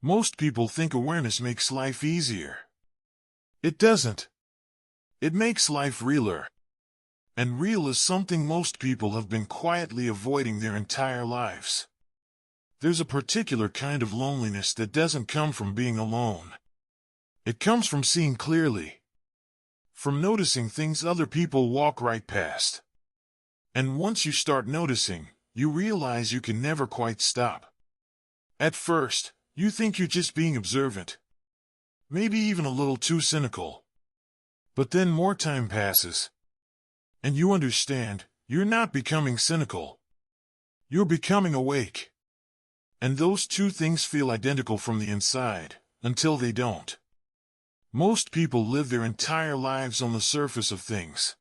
Most people think awareness makes life easier. It doesn't. It makes life realer. And real is something most people have been quietly avoiding their entire lives. There's a particular kind of loneliness that doesn't come from being alone. It comes from seeing clearly. From noticing things other people walk right past. And once you start noticing, you realize you can never quite stop. At first, you think you're just being observant. Maybe even a little too cynical. But then more time passes. And you understand, you're not becoming cynical. You're becoming awake. And those two things feel identical from the inside, until they don't. Most people live their entire lives on the surface of things.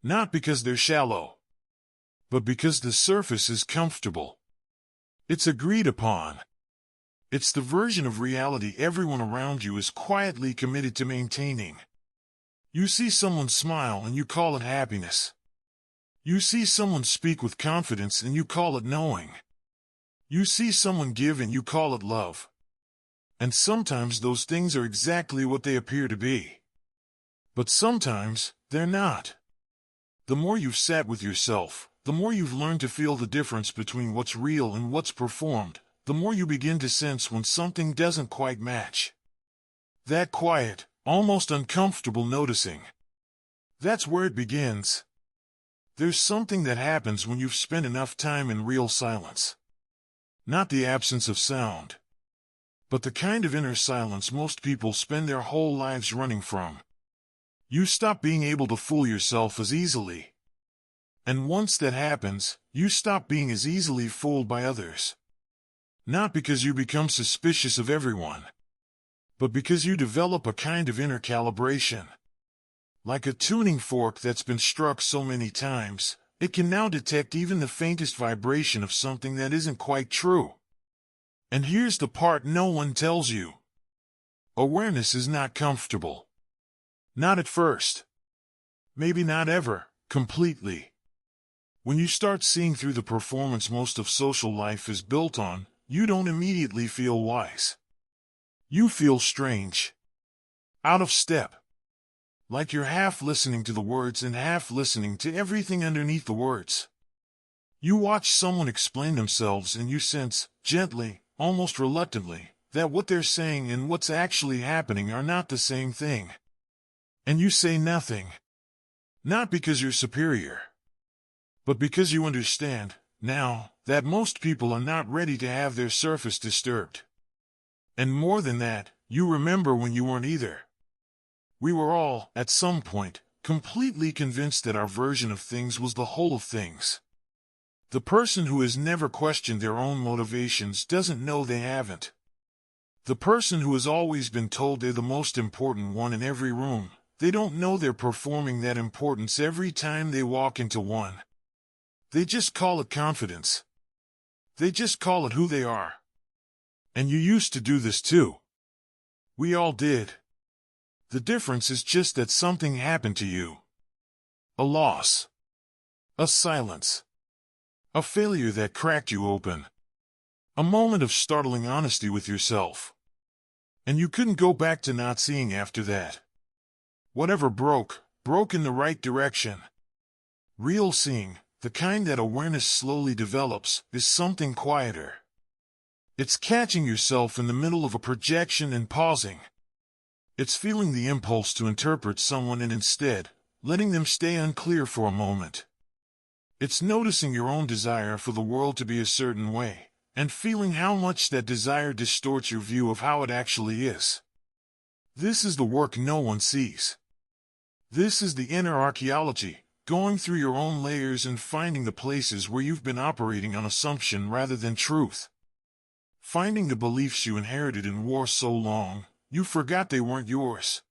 Not because they're shallow, but because the surface is comfortable. It's agreed upon. It's the version of reality everyone around you is quietly committed to maintaining. You see someone smile and you call it happiness. You see someone speak with confidence and you call it knowing. You see someone give and you call it love. And sometimes those things are exactly what they appear to be. But sometimes, they're not. The more you've sat with yourself, the more you've learned to feel the difference between what's real and what's performed, the more you begin to sense when something doesn't quite match. That quiet, almost uncomfortable noticing. That's where it begins. There's something that happens when you've spent enough time in real silence. Not the absence of sound, but the kind of inner silence most people spend their whole lives running from. You stop being able to fool yourself as easily. And once that happens, you stop being as easily fooled by others. Not because you become suspicious of everyone, but because you develop a kind of inner calibration. Like a tuning fork that's been struck so many times, it can now detect even the faintest vibration of something that isn't quite true. And here's the part no one tells you. Awareness is not comfortable. Not at first. Maybe not ever, completely. When you start seeing through the performance most of social life is built on, you don't immediately feel wise. You feel strange. Out of step. Like you're half listening to the words and half listening to everything underneath the words. You watch someone explain themselves and you sense, gently, almost reluctantly, that what they're saying and what's actually happening are not the same thing. And you say nothing. Not because you're superior, but because you understand, now, that most people are not ready to have their surface disturbed. And more than that, you remember when you weren't either. We were all, at some point, completely convinced that our version of things was the whole of things. The person who has never questioned their own motivations doesn't know they haven't. The person who has always been told they're the most important one in every room, they don't know they're performing that importance every time they walk into one. They just call it confidence. They just call it who they are. And you used to do this too. We all did. The difference is just that something happened to you. A loss. A silence. A failure that cracked you open. A moment of startling honesty with yourself. And you couldn't go back to not seeing after that. Whatever broke, broke in the right direction. Real seeing, the kind that awareness slowly develops, is something quieter. It's catching yourself in the middle of a projection and pausing. It's feeling the impulse to interpret someone and instead, letting them stay unclear for a moment. It's noticing your own desire for the world to be a certain way, and feeling how much that desire distorts your view of how it actually is. This is the work no one sees. This is the inner archaeology, going through your own layers and finding the places where you've been operating on assumption rather than truth. Finding the beliefs you inherited and wore so long, you forgot they weren't yours.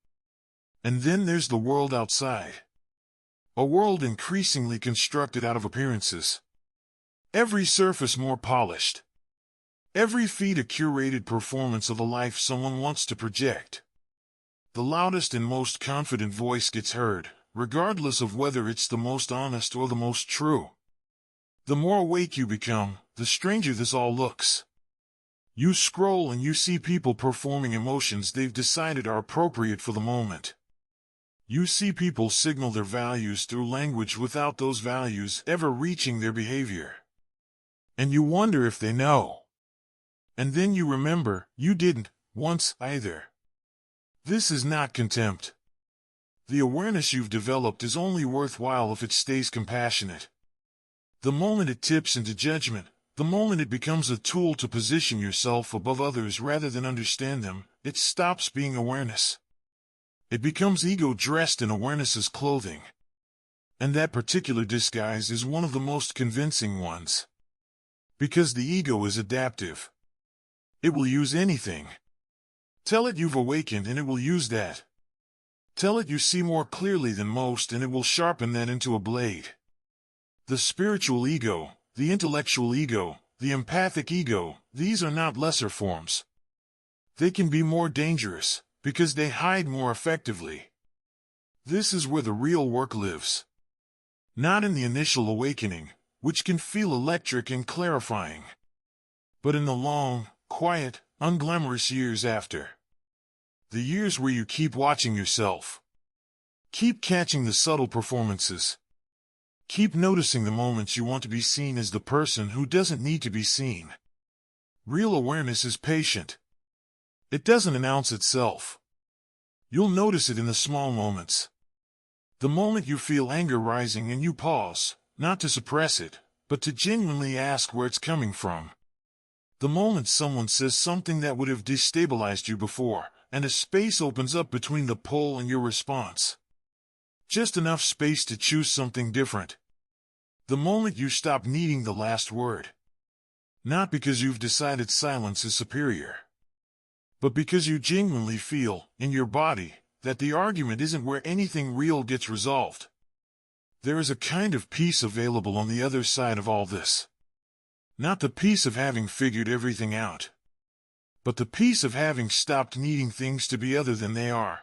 And then there's the world outside. A world increasingly constructed out of appearances. Every surface more polished. Every feed a curated performance of a life someone wants to project. The loudest and most confident voice gets heard, regardless of whether it's the most honest or the most true. The more awake you become, the stranger this all looks. You scroll and you see people performing emotions they've decided are appropriate for the moment. You see people signal their values through language without those values ever reaching their behavior. And you wonder if they know. And then you remember, you didn't, once, either. This is not contempt. The awareness you've developed is only worthwhile if it stays compassionate. The moment it tips into judgment, the moment it becomes a tool to position yourself above others rather than understand them, it stops being awareness. It becomes ego dressed in awareness's clothing. And that particular disguise is one of the most convincing ones. Because the ego is adaptive. It will use anything. Tell it you've awakened and it will use that. Tell it you see more clearly than most and it will sharpen that into a blade. The spiritual ego, the intellectual ego, the empathic ego, these are not lesser forms. They can be more dangerous, because they hide more effectively. This is where the real work lives. Not in the initial awakening, which can feel electric and clarifying, but in the long, quiet, unglamorous years after. The years where you keep watching yourself. Keep catching the subtle performances. Keep noticing the moments you want to be seen as the person who doesn't need to be seen. Real awareness is patient. It doesn't announce itself. You'll notice it in the small moments. The moment you feel anger rising and you pause, not to suppress it, but to genuinely ask where it's coming from. The moment someone says something that would have destabilized you before, and a space opens up between the pull and your response. Just enough space to choose something different. The moment you stop needing the last word. Not because you've decided silence is superior, but because you genuinely feel, in your body, that the argument isn't where anything real gets resolved. There is a kind of peace available on the other side of all this. Not the peace of having figured everything out, but the peace of having stopped needing things to be other than they are.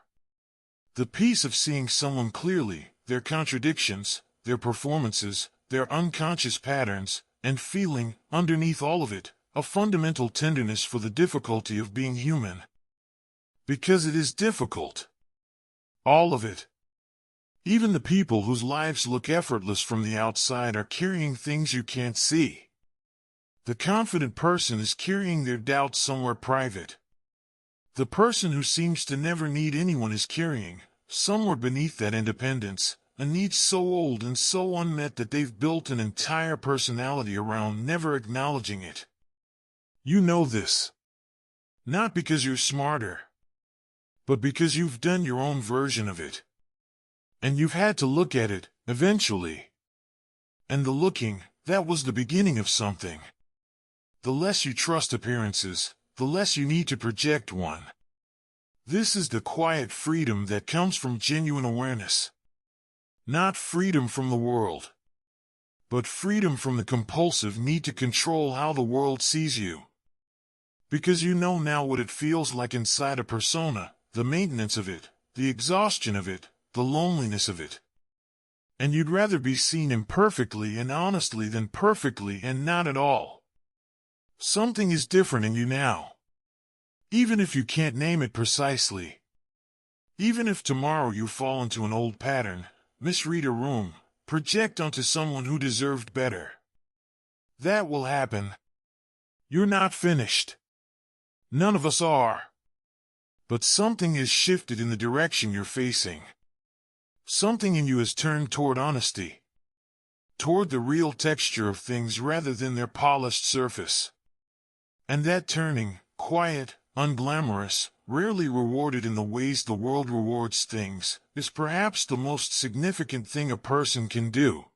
The peace of seeing someone clearly, their contradictions, their performances, their unconscious patterns, and feeling, underneath all of it, a fundamental tenderness for the difficulty of being human. Because it is difficult. All of it. Even the people whose lives look effortless from the outside are carrying things you can't see. The confident person is carrying their doubts somewhere private. The person who seems to never need anyone is carrying, somewhere beneath that independence, a need so old and so unmet that they've built an entire personality around never acknowledging it. You know this. Not because you're smarter, but because you've done your own version of it. And you've had to look at it, eventually. And the looking, that was the beginning of something. The less you trust appearances, the less you need to project one. This is the quiet freedom that comes from genuine awareness. Not freedom from the world, but freedom from the compulsive need to control how the world sees you. Because you know now what it feels like inside a persona, the maintenance of it, the exhaustion of it, the loneliness of it. And you'd rather be seen imperfectly and honestly than perfectly and not at all. Something is different in you now. Even if you can't name it precisely. Even if tomorrow you fall into an old pattern, misread a room, project onto someone who deserved better. That will happen. You're not finished. None of us are. But something has shifted in the direction you're facing. Something in you has turned toward honesty. Toward the real texture of things rather than their polished surface. And that turning, quiet, unglamorous, rarely rewarded in the ways the world rewards things, is perhaps the most significant thing a person can do.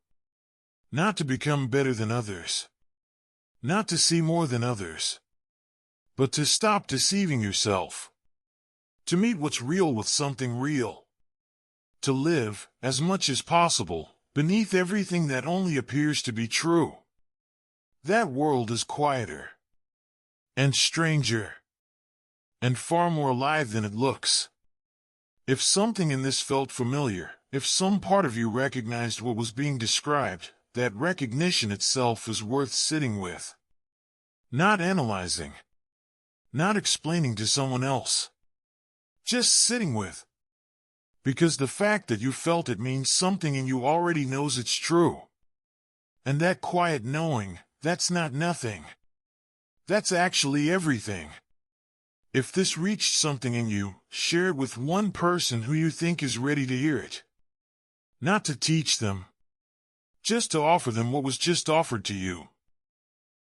Not to become better than others. Not to see more than others. But to stop deceiving yourself. To meet what's real with something real. To live, as much as possible, beneath everything that only appears to be true. That world is quieter. And stranger. And far more alive than it looks. If something in this felt familiar, if some part of you recognized what was being described, that recognition itself is worth sitting with. Not analyzing. Not explaining to someone else. Just sitting with. Because the fact that you felt it means something and you already knows it's true. And that quiet knowing, that's not nothing. That's actually everything. If this reached something in you, share it with one person who you think is ready to hear it. Not to teach them. Just to offer them what was just offered to you.